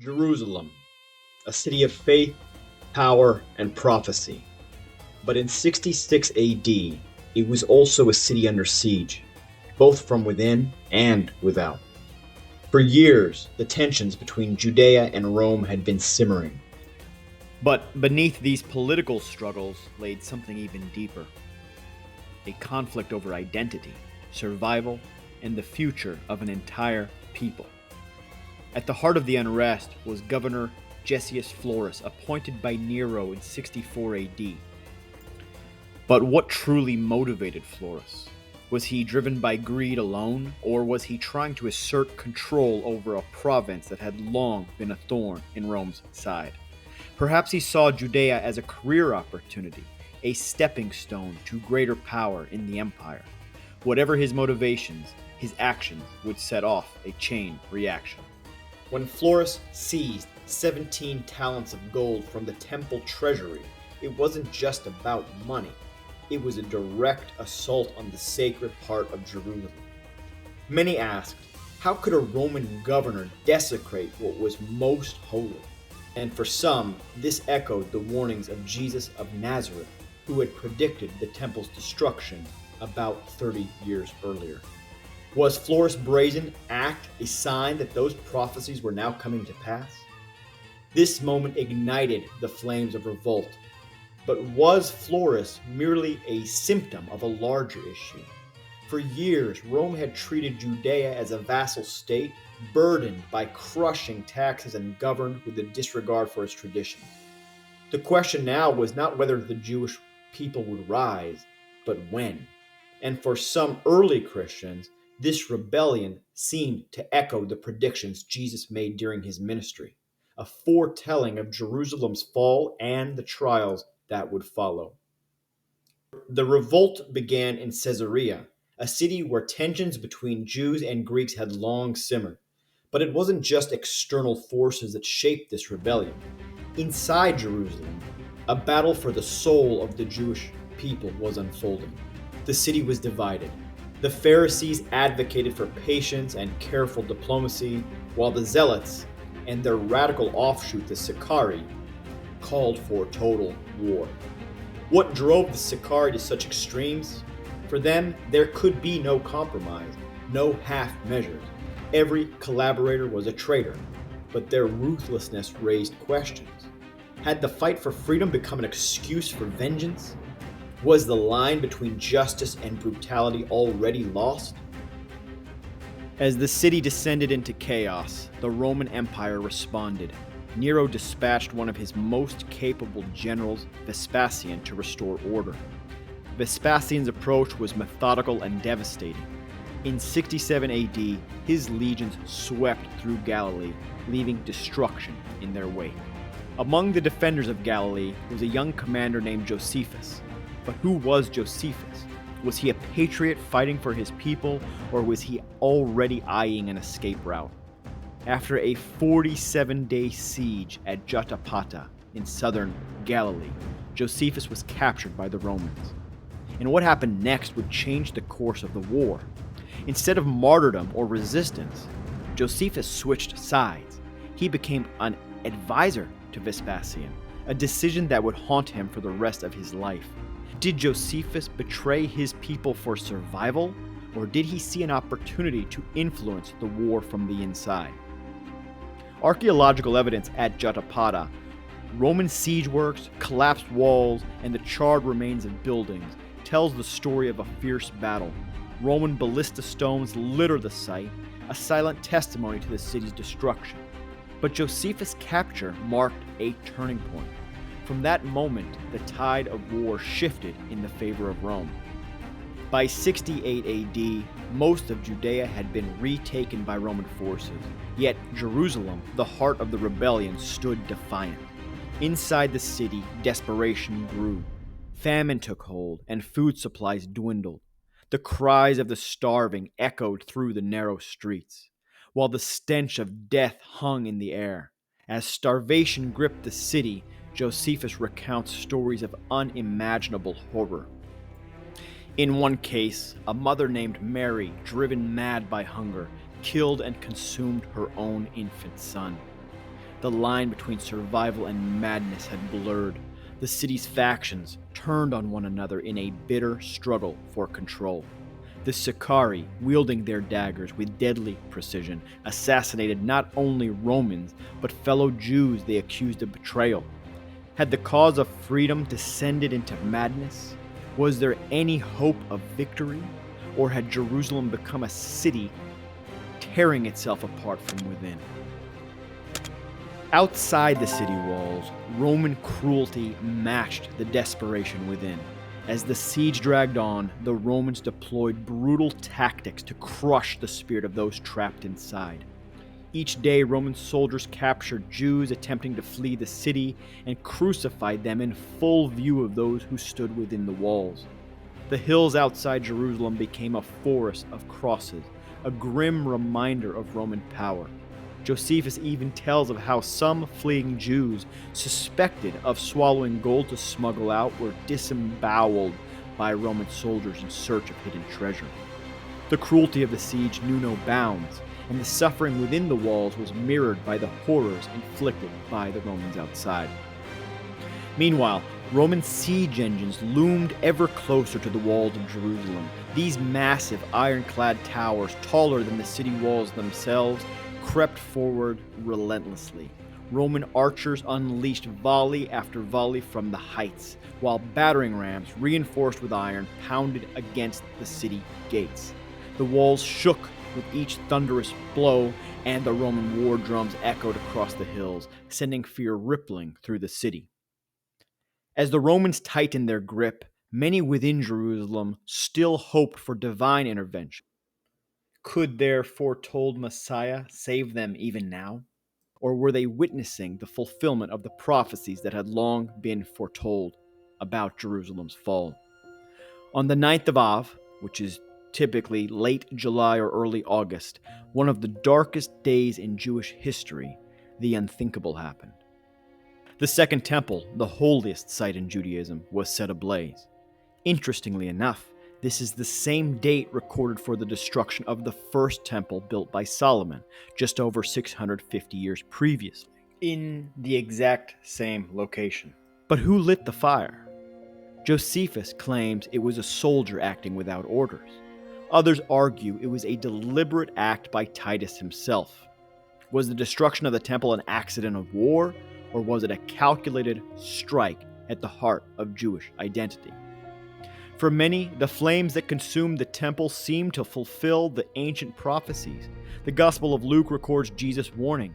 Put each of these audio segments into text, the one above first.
Jerusalem, a city of faith, power, and prophecy. But in 66 AD, it was also a city under siege, both from within and without. For years, the tensions between Judea and Rome had been simmering. But beneath these political struggles laid something even deeper: a conflict over identity, survival, and the future of an entire people. At the heart of the unrest was Governor Gessius Florus, appointed by Nero in 64 AD. But what truly motivated Florus? Was he driven by greed alone, or was he trying to assert control over a province that had long been a thorn in Rome's side? Perhaps he saw Judea as a career opportunity, a stepping stone to greater power in the empire. Whatever his motivations, his actions would set off a chain reaction. When Florus seized 17 talents of gold from the temple treasury, it wasn't just about money. It was a direct assault on the sacred heart of Jerusalem. Many asked, how could a Roman governor desecrate what was most holy? And for some, this echoed the warnings of Jesus of Nazareth, who had predicted the temple's destruction about 30 years earlier. Was Florus' brazen act a sign that those prophecies were now coming to pass? This moment ignited the flames of revolt. But was Florus merely a symptom of a larger issue? For years, Rome had treated Judea as a vassal state, burdened by crushing taxes and governed with a disregard for its traditions. The question now was not whether the Jewish people would rise, but when. And for some early Christians, this rebellion seemed to echo the predictions Jesus made during his ministry, a foretelling of Jerusalem's fall and the trials that would follow. The revolt began in Caesarea, a city where tensions between Jews and Greeks had long simmered. But it wasn't just external forces that shaped this rebellion. Inside Jerusalem, a battle for the soul of the Jewish people was unfolding. The city was divided. The Pharisees advocated for patience and careful diplomacy, while the Zealots and their radical offshoot, the Sicarii, called for total war. What drove the Sicarii to such extremes? For them, there could be no compromise, no half measures. Every collaborator was a traitor, but their ruthlessness raised questions. Had the fight for freedom become an excuse for vengeance? Was the line between justice and brutality already lost? As the city descended into chaos, the Roman Empire responded. Nero dispatched one of his most capable generals, Vespasian, to restore order. Vespasian's approach was methodical and devastating. In 67 AD, his legions swept through Galilee, leaving destruction in their wake. Among the defenders of Galilee was a young commander named Josephus. But who was Josephus? Was he a patriot fighting for his people, or was he already eyeing an escape route? After a 47-day siege at Jotapata in southern Galilee, Josephus was captured by the Romans. And what happened next would change the course of the war. Instead of martyrdom or resistance, Josephus switched sides. He became an advisor to Vespasian, a decision that would haunt him for the rest of his life. Did Josephus betray his people for survival, or did he see an opportunity to influence the war from the inside? Archaeological evidence at Jotapata, Roman siege works, collapsed walls, and the charred remains of buildings tells the story of a fierce battle. Roman ballista stones litter the site, a silent testimony to the city's destruction. But Josephus' capture marked a turning point. From that moment, the tide of war shifted in the favor of Rome. By 68 AD, most of Judea had been retaken by Roman forces, yet Jerusalem, the heart of the rebellion, stood defiant. Inside the city, desperation grew. Famine took hold, and food supplies dwindled. The cries of the starving echoed through the narrow streets, while the stench of death hung in the air. As starvation gripped the city, Josephus recounts stories of unimaginable horror. In one case, a mother named Mary, driven mad by hunger, killed and consumed her own infant son. The line between survival and madness had blurred. The city's factions turned on one another in a bitter struggle for control. The Sicarii, wielding their daggers with deadly precision, assassinated not only Romans, but fellow Jews they accused of betrayal. Had the cause of freedom descended into madness? Was there any hope of victory? Or had Jerusalem become a city tearing itself apart from within? Outside the city walls, Roman cruelty matched the desperation within. As the siege dragged on, the Romans deployed brutal tactics to crush the spirit of those trapped inside. Each day, Roman soldiers captured Jews attempting to flee the city and crucified them in full view of those who stood within the walls. The hills outside Jerusalem became a forest of crosses, a grim reminder of Roman power. Josephus even tells of how some fleeing Jews, suspected of swallowing gold to smuggle out, were disemboweled by Roman soldiers in search of hidden treasure. The cruelty of the siege knew no bounds, and the suffering within the walls was mirrored by the horrors inflicted by the Romans outside. Meanwhile, Roman siege engines loomed ever closer to the walls of Jerusalem. These massive ironclad towers, taller than the city walls themselves, crept forward relentlessly. Roman archers unleashed volley after volley from the heights, while battering rams, reinforced with iron, pounded against the city gates. The walls shook with each thunderous blow, and the Roman war drums echoed across the hills, sending fear rippling through the city. As the Romans tightened their grip, many within Jerusalem still hoped for divine intervention. Could their foretold Messiah save them even now? Or were they witnessing the fulfillment of the prophecies that had long been foretold about Jerusalem's fall? On the 9th of Av, which is typically late July or early August, one of the darkest days in Jewish history, the unthinkable happened. The Second Temple, the holiest site in Judaism, was set ablaze. Interestingly enough, this is the same date recorded for the destruction of the First Temple built by Solomon, just over 650 years previously, in the exact same location. But who lit the fire? Josephus claims it was a soldier acting without orders. Others argue it was a deliberate act by Titus himself. Was the destruction of the temple an accident of war, or was it a calculated strike at the heart of Jewish identity? For many, the flames that consumed the temple seemed to fulfill the ancient prophecies. The Gospel of Luke records Jesus' warning,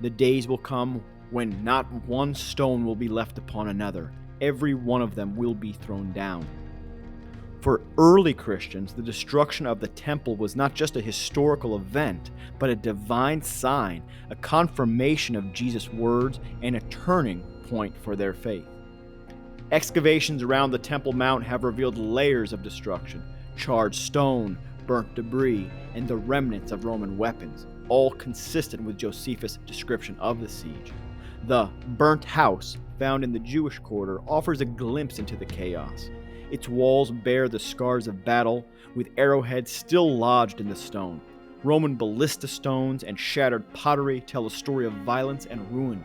"The days will come when not one stone will be left upon another. Every one of them will be thrown down." For early Christians, the destruction of the temple was not just a historical event, but a divine sign, a confirmation of Jesus' words, and a turning point for their faith. Excavations around the Temple Mount have revealed layers of destruction: charred stone, burnt debris, and the remnants of Roman weapons, all consistent with Josephus' description of the siege. The burnt house, found in the Jewish quarter, offers a glimpse into the chaos. Its walls bear the scars of battle, with arrowheads still lodged in the stone. Roman ballista stones and shattered pottery tell a story of violence and ruin.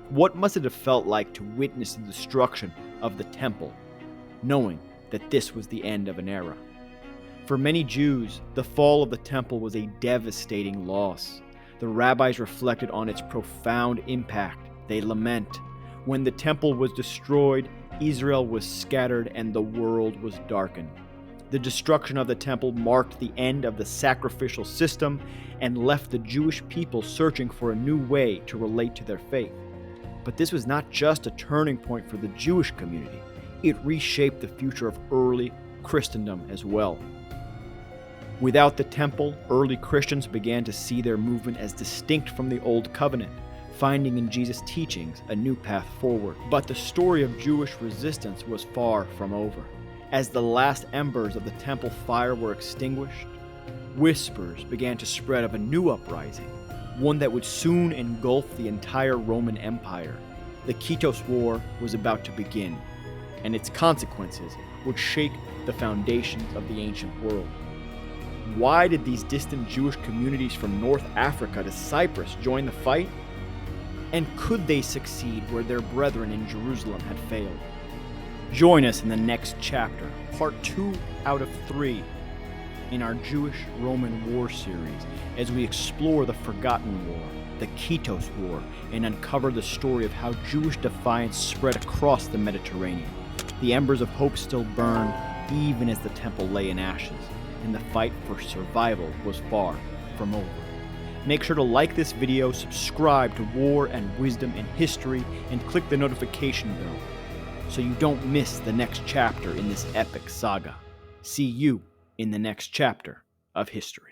What must it have felt like to witness the destruction of the temple, knowing that this was the end of an era? For many Jews, the fall of the temple was a devastating loss. The rabbis reflected on its profound impact. They lament, "When the temple was destroyed, Israel was scattered and the world was darkened." The destruction of the temple marked the end of the sacrificial system and left the Jewish people searching for a new way to relate to their faith. But this was not just a turning point for the Jewish community. It reshaped the future of early Christendom as well. Without the temple, early Christians began to see their movement as distinct from the Old Covenant, finding in Jesus' teachings a new path forward. But the story of Jewish resistance was far from over. As the last embers of the temple fire were extinguished, whispers began to spread of a new uprising, one that would soon engulf the entire Roman Empire. The Kitos War was about to begin, and its consequences would shake the foundations of the ancient world. Why did these distant Jewish communities from North Africa to Cyprus join the fight? And could they succeed where their brethren in Jerusalem had failed? Join us in the next chapter, part 2 out of 3, in our Jewish-Roman War series, as we explore the Forgotten War, the Kitos War, and uncover the story of how Jewish defiance spread across the Mediterranean. The embers of hope still burned, even as the temple lay in ashes, and the fight for survival was far from over. Make sure to like this video, subscribe to War and Wisdom in History, and click the notification bell so you don't miss the next chapter in this epic saga. See you in the next chapter of history.